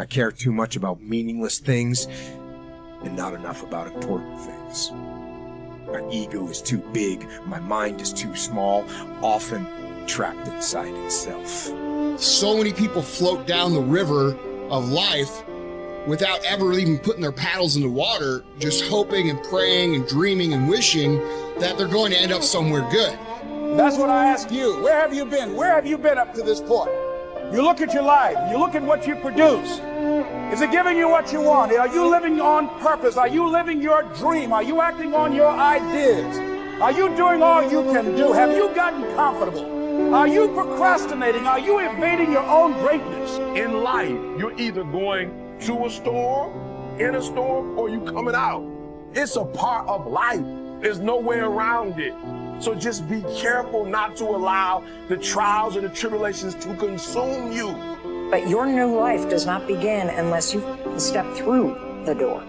I care too much about meaningless things and not enough about important things. My ego is too big, my mind is too small, often trapped inside itself. So many people float down the river of life without ever even putting their paddles in the water, just hoping and praying and dreaming and wishing that they're going to end up somewhere good. That's what I ask you. Where have you been? Where have you been up to this point? You look at your life. You look at what you produce. Is it giving you what you want? Are you living on purpose? Are you living your dream? Are you acting on your ideas? Are you doing all you can do? Have you gotten comfortable? Are you procrastinating? Are you evading your own greatness? In life, you're either going to a storm, in a storm, or you coming out. It's a part of life. There's no way around it. So just be careful not to allow the trials and the tribulations to consume you. But your new life does not begin unless you step through the door.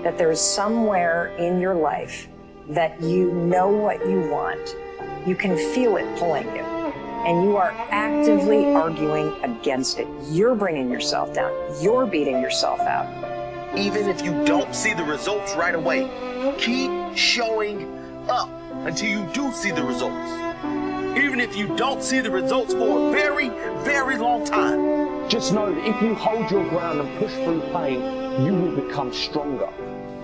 That there is somewhere in your life that you know what you want. You can feel it pulling you. And you are actively arguing against it. You're bringing yourself down. You're beating yourself out. Even if you don't see the results right away, keep showing up until you do see the results. Even if you don't see the results for a very, very long time. Just know that if you hold your ground and push through pain, you will become stronger.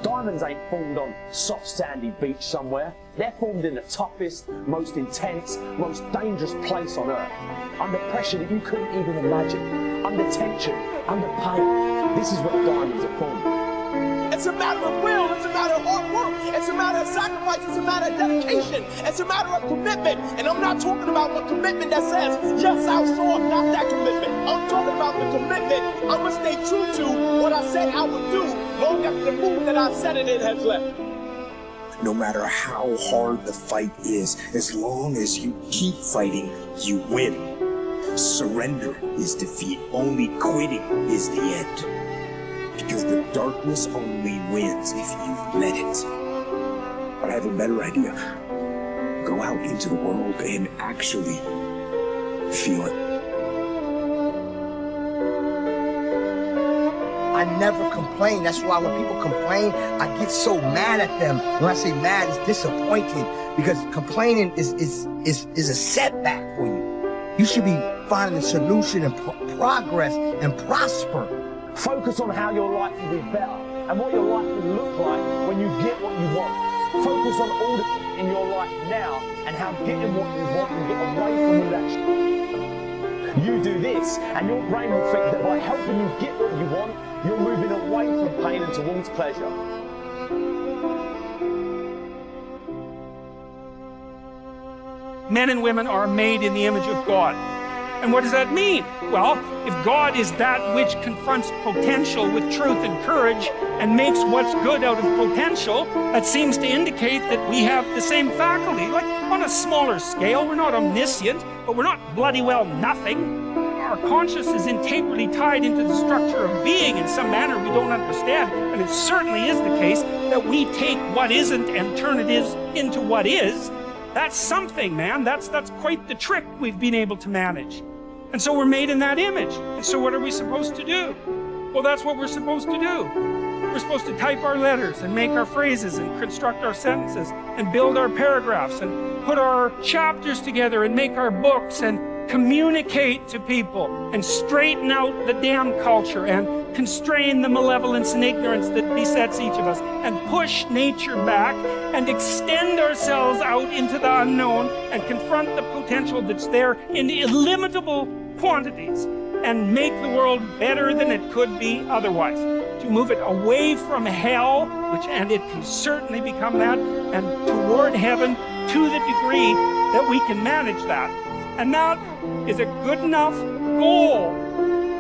Diamonds ain't formed on soft sandy beach somewhere. They're formed in the toughest, most intense, most dangerous place on earth. Under pressure that you couldn't even imagine. Under tension, under pain. This is where diamonds are formed. It's a matter of will, it's a matter of hard work, it's a matter of sacrifice, it's a matter of dedication, it's a matter of commitment. And I'm not talking about the commitment that says, yes, I'll show up, not that commitment. I'm talking about the commitment I'm gonna stay true to what I said I would do long after the move that I said it has left. No matter how hard the fight is, as long as you keep fighting, you win. Surrender is defeat, only quitting is the end. Because the darkness only wins if you let it. But I have a better idea. Go out into the world and actually feel it. I never complain. That's why when people complain, I get so mad at them. When I say mad, it's disappointing. Because complaining is a setback for you. You should be finding a solution and progress and prosper. Focus on how your life will be better and what your life will look like when you get what you want. Focus on all the things in your life now and how getting what you want will get away from all that shit. You do this and your brain will think that by helping you get what you want, you're moving away from pain and towards pleasure. Men and women are made in the image of God. And what does that mean? Well, if God is that which confronts potential with truth and courage and makes what's good out of potential, that seems to indicate that we have the same faculty. Like on a smaller scale, we're not omniscient, but we're not bloody well nothing. Our conscience is integrally tied into the structure of being in some manner we don't understand. And it certainly is the case that we take what isn't and turn it into what is. That's something, man. That's quite the trick we've been able to manage. And so we're made in that image. And so what are we supposed to do? Well, that's what we're supposed to do. We're supposed to type our letters and make our phrases and construct our sentences and build our paragraphs and put our chapters together and make our books and communicate to people and straighten out the damn culture and constrain the malevolence and ignorance that besets each of us and push nature back and extend ourselves out into the unknown and confront the potential that's there in illimitable quantities and make the world better than it could be otherwise. To move it away from hell, and it can certainly become that, and toward heaven to the degree that we can manage that. And that is a good enough goal.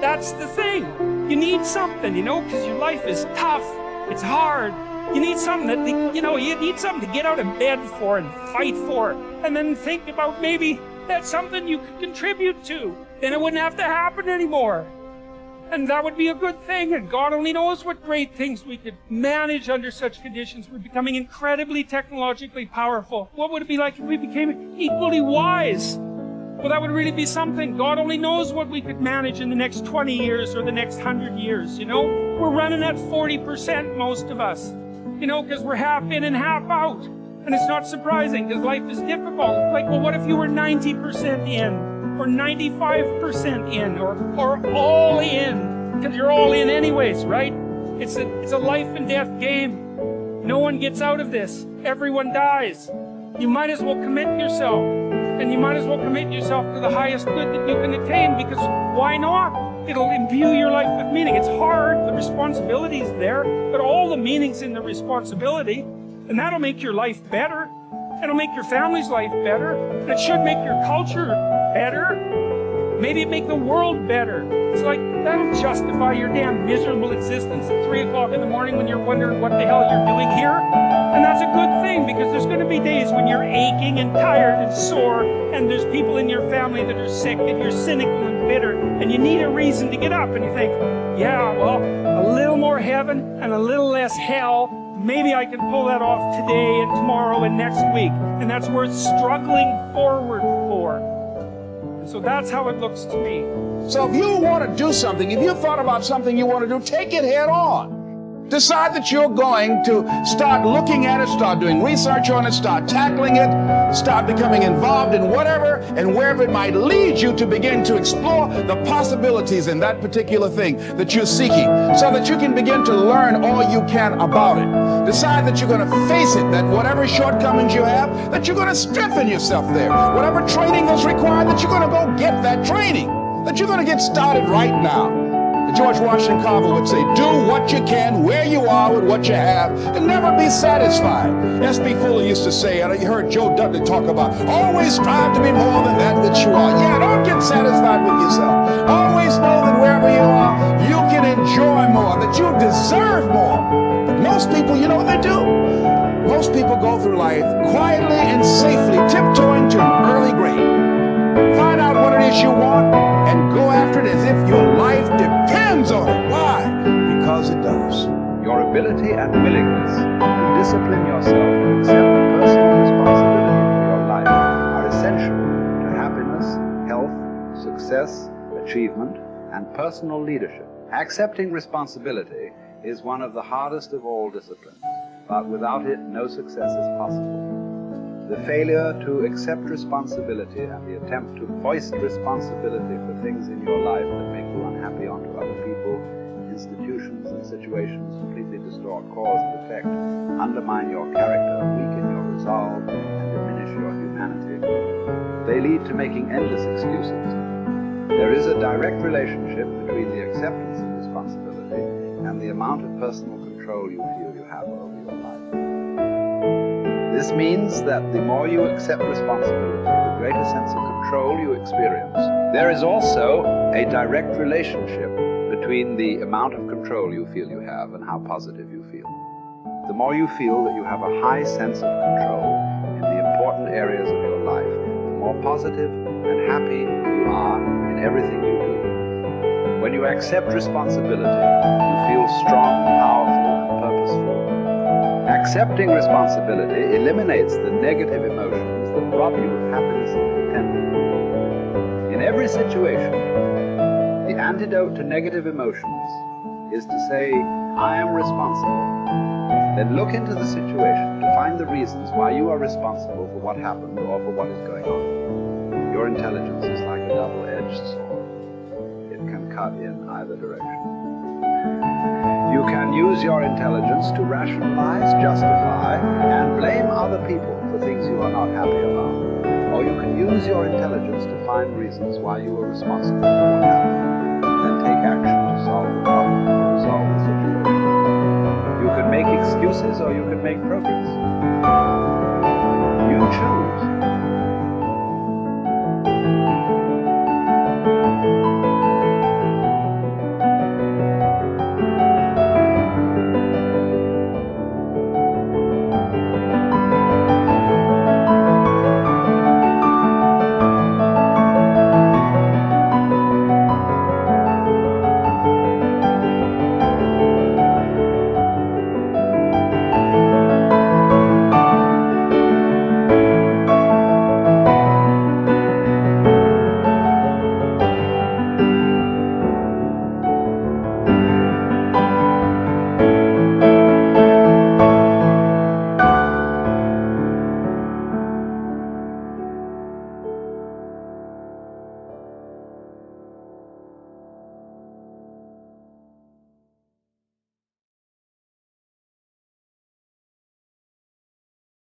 That's the thing. You need something, because your life is tough. It's hard. You need something that, you need something to get out of bed for and fight for. And then think about maybe that's something you could contribute to. Then it wouldn't have to happen anymore. And that would be a good thing. And God only knows what great things we could manage under such conditions. We're becoming incredibly technologically powerful. What would it be like if we became equally wise? Well, that would really be something. God only knows what we could manage in the next 20 years or the next 100 years, you know? We're running at 40%, most of us, you know, because we're half in and half out. And it's not surprising because life is difficult. Like, well, what if you were 90% in or 95% in or all in? Because you're all in anyways, right? It's a life and death game. No one gets out of this. Everyone dies. You might as well commit yourself. And you might as well commit yourself to the highest good that you can attain, because why not? It'll imbue your life with meaning. It's hard, the responsibility is there, but all the meaning's in the responsibility, and that'll make your life better. It'll make your family's life better, and it should make your culture better. Maybe it make the world better. It's like, that'll justify your damn miserable existence at 3 o'clock in the morning when you're wondering what the hell you're doing here. And that's a good thing, because there's going to be days when you're aching and tired and sore, and there's people in your family that are sick, and you're cynical and bitter, and you need a reason to get up, and you think, yeah, well, a little more heaven and a little less hell, maybe I can pull that off today and tomorrow and next week. And that's worth struggling forward for. And so that's how it looks to me. So if you want to do something, if you thought about something you want to do, take it head on. Decide that you're going to start looking at it, start doing research on it, start tackling it, start becoming involved in whatever and wherever it might lead you, to begin to explore the possibilities in that particular thing that you're seeking, so that you can begin to learn all you can about it. Decide that you're going to face it, that whatever shortcomings you have, that you're going to strengthen yourself there. Whatever training is required, that you're going to go get that training, that you're going to get started right now. George Washington Carver would say, do what you can, where you are, with what you have, and never be satisfied. S.B. Fuller used to say, and you heard Joe Dudley talk about, always strive to be more than that which you are. Yeah, don't get satisfied with yourself. Always know that wherever you are, you can enjoy more, that you deserve more. But most people, you know what they do? Most people go through life quietly and safely, tiptoeing to an early grave. Find out what it is you want and go after it as if your life depends on it. Why? Because it does. Your ability and willingness to discipline yourself to accept the personal responsibility for your life are essential to happiness, health, success, achievement, and personal leadership. Accepting responsibility is one of the hardest of all disciplines, but without it, no success is possible. The failure to accept responsibility and the attempt to foist responsibility for things in your life that make you unhappy onto other people, institutions, and situations completely distort cause and effect, undermine your character, weaken your resolve, and diminish your humanity. They lead to making endless excuses. There is a direct relationship between the acceptance of responsibility and the amount of personal control you feel you have over your life. This means that the more you accept responsibility, the greater sense of control you experience. There is also a direct relationship between the amount of control you feel you have and how positive you feel. The more you feel that you have a high sense of control in the important areas of your life, the more positive and happy you are in everything you do. When you accept responsibility, you feel strong, powerful, and purposeful. Accepting responsibility eliminates the negative emotions that rob you of happiness and contentment. In every situation, the antidote to negative emotions is to say, I am responsible. Then look into the situation to find the reasons why you are responsible for what happened or for what is going on. Your intelligence is like a double-edged sword. It can cut in either direction. You can use your intelligence to rationalize, justify, and blame other people for things you are not happy about. Or you can use your intelligence to find reasons why you are responsible for what happened.